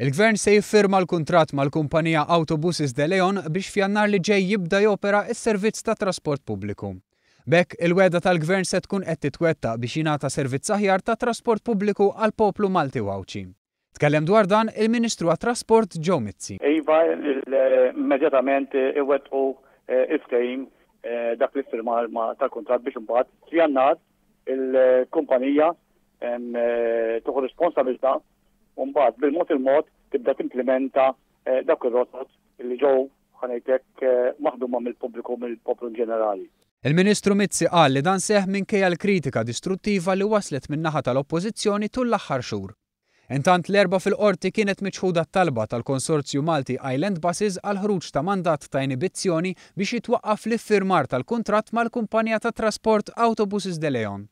Il-Gvern se jiffirma l-kuntratt mal-kumpanija Autobuses de Leon biex f'Jannar li ġej jibda jopera s-servizz ta' trasport pubbliku. B'hekk il-wegħda tal-Gvern se tkun qed titwettaq biex jingħata servizz aħjar ta' trasport pubbliku għal poplu Malti Wawċi. Tkellem dwar dan il-Ministru għat-Trasport Joe Mizzi. Iva, immedjatament iwettqu il-ftehim dak li firma tal-kuntratt biex imbagħad f'Jannar il-kumpanija tieħu responsabilità u mbagħad bil-mod il-mod tibda timplementa dak ir-rotot li ġew ħanejtek maħduma mill-pubbliku mill-poplu ġenerali. Il-Ministru Mizzi qal li dan seħħ minkejja l-kritika distruttiva li waslet min-naħa tal-Oppożizzjoni tul l-aħħar xhur. Intant l-erba' fil-qorti kienet miċħuda t-talba tal-Konsorzju Malti Island Buses għal ħruġ ta' mandat ta' inibizzjoni biex jitwaqqaf l-iffirmar tal-kuntratt mal-kumpanija ta' trasport Autobuses de Leon.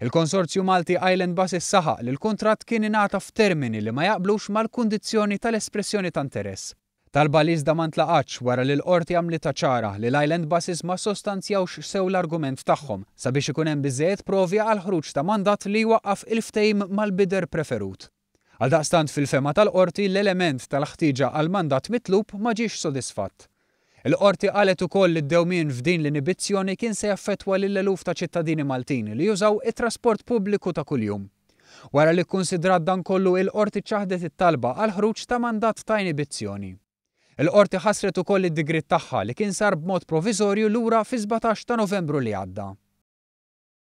Il-Konsorzju Malti Island Buses saħaq li l-kuntratt kien ingħata f'termini li ma jaqblux mal-kundizzjoni tal-espressjoni ta' interess. Talba li iżda ma ntlaqatx wara li l-qorti għamlita ċara li l-Island Buses ma sostanzjawx sew l-argument tagħhom sabiex ikun hemm biżżejjed provi għal ħruġ ta' mandat li jwaqqaf il-ftehim mal-bider preferut. Għaldaqstant fil-fema tal-qorti l-element tal-ħtieġa għal mandat mitlub ma ġiex sodisfatt. Il-qorti qalet ukoll li d-dewmien f'din l-inibizzjoni kien se jaffettwa lill-eluf ta' ċittadini Maltin li jużaw it-trasport pubbliku ta' kuljum. Wara li kkunsidrat dan kollu il-qorti ċaħdet it-talba għal ħruġ ta' mandat ta' inibizzjoni. Il-qorti ħasret ukoll id-digrit tagħha li kien sar b'mod proviżorju lura fi 17 ta' Novembru li għadda.